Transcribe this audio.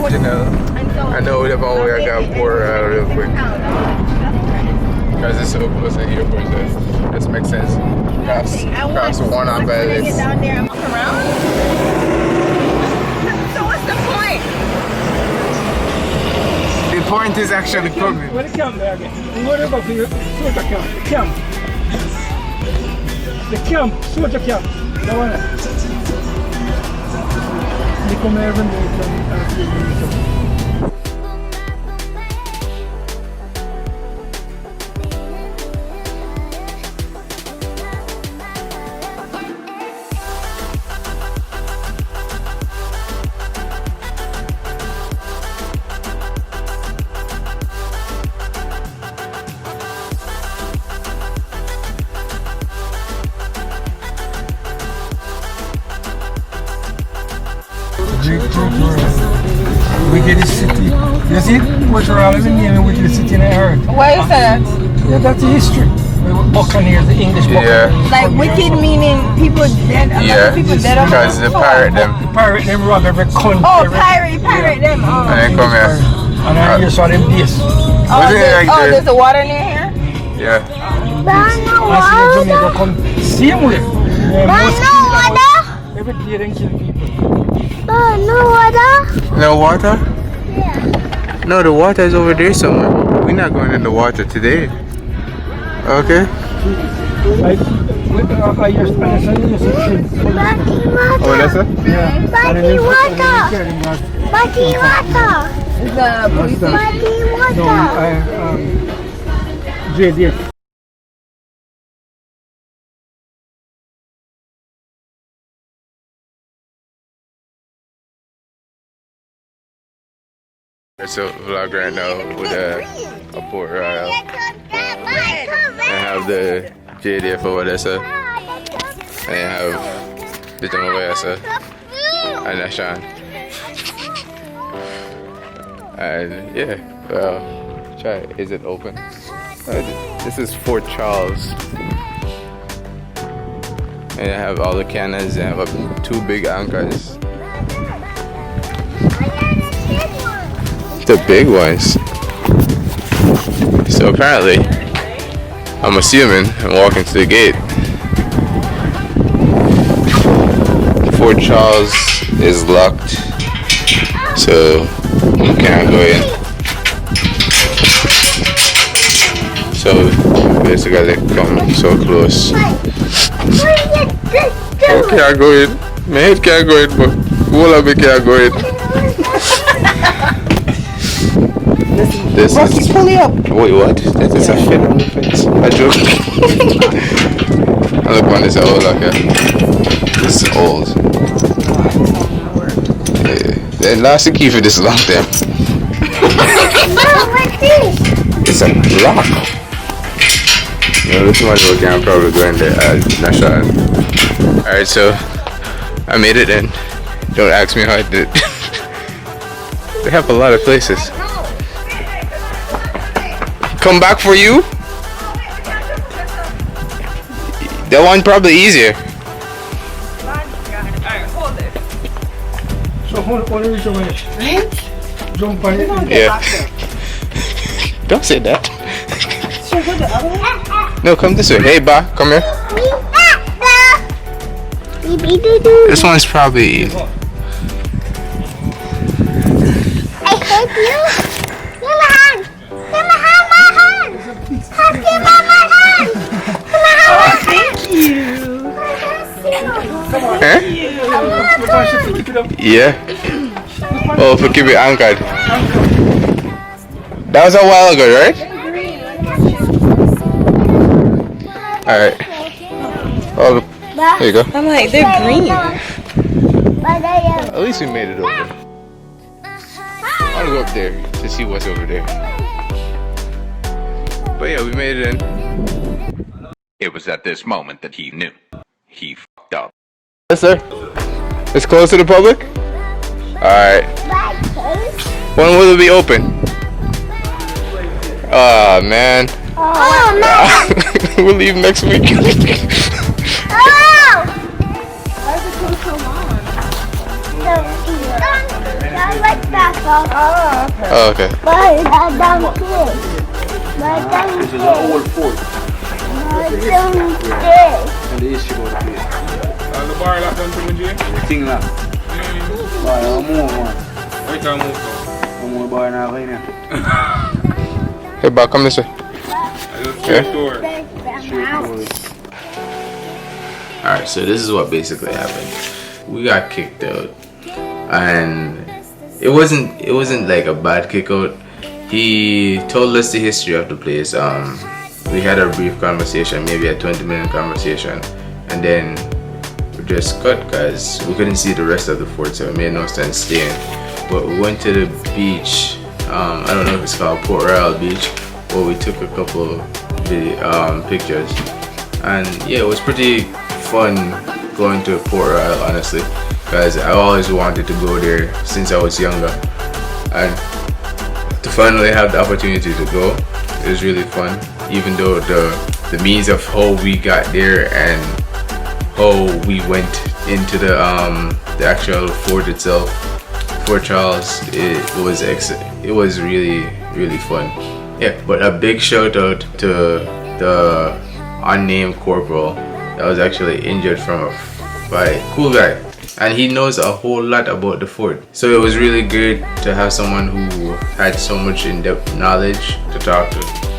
You know, I know that I got pour real quick. Because it's so close to the airport, so this makes sense. Cost one on by this. Get down there and walk around. So what's the point? The point is actually coming. Where the camp there again? What about the soldier camp? The camp. The camp, soldier camp. That one. They come every day from Wicked City. You see what you're all even naming Wicked City in the earth. Why is that? Yeah, that's the history. Buccaneers, the English Buccaneers. Yeah. Like wicked meaning people dead. Yeah, because they pirate them. Pirate them, rob every country. Oh, pirate them. Oh. And then come here. And I hear saw them base. There's a water near here? Yeah. I see Jamaica come same way. Every day they kill people. No water? No water? Yeah. No, the water is over there somewhere. We're not going in the water today. Okay? I used to Oh, that's it? Yeah. Body water. Body water. The police station. Body No, water. JDF. It's a vlog right now with a Port Royal. I have the JDF over there, sir. And I have the Jamaica, and Ashan. And yeah, well, try it. Is it open? This is Fort Charles. And I have all the cannons, and I have two big anchors. The big ones. So apparently, I'm assuming I'm walking to the gate. Fort Charles is locked, so you can't go in. So basically, come so close. Okay, I go in. My head can't go in, but all of me can't go in. This is Pull up. wait, what? That is a fin on the fence. A joke. I look on this old, okay. This is old. The elastic key for this long time. It's a rock. No, this one we can probably go in there. Not sure. Alright, so I made it in. Don't ask me how I did it. They have a lot of places. Come back for you? That one probably easier. So hold on the way. Jump on it. Yeah. Don't say that. Should I go the other way? No, come this way. Hey, Ba, come here. This one's probably easy. I hate you. Give my hand. Give my hand. Give my hand. Thank you. Huh? Yeah. Oh, for keep it anchored. That was a while ago, right? Alright. Oh, there you go. I'm like, they're green. At least we made it over. I'll go up there to see what's over there. But yeah, we made it in. It was at this moment that he knew. He fucked up. Yes, sir. It's closed to the public? Alright. When will it be open? Oh, man. Oh, man. We'll leave next week. Oh. Why does it take so long? Don't like that. Oh, okay. But downstairs. But This is an old fort. downstairs. And the history about the place. The bar locked down to me, Jay. The thing là. Boy, I'm more man. Wait till I move now. I'm more boy now, right now. Hey, Bob, come this way. I just straight door. Alright, so this is what basically happened. We got kicked out, and it wasn't like a bad kick out. He told us the history of the place. We had a brief conversation, maybe a 20-minute conversation, and then we just cut because we couldn't see the rest of the fort, so it made no sense staying. But we went to the beach. I don't know if it's called Port Royal Beach, but we took a couple pictures, and yeah, it was pretty fun going to Port Royal, honestly, because I always wanted to go there since I was younger, and to finally have the opportunity to go, it was really fun. Even though the means of how we got there and how we went into the actual fort itself, Fort Charles, it was really fun. Yeah, but a big shout out to the unnamed corporal that was actually injured from a fight. Cool guy, and he knows a whole lot about the fort, so it was really good to have someone who had so much in-depth knowledge to talk to.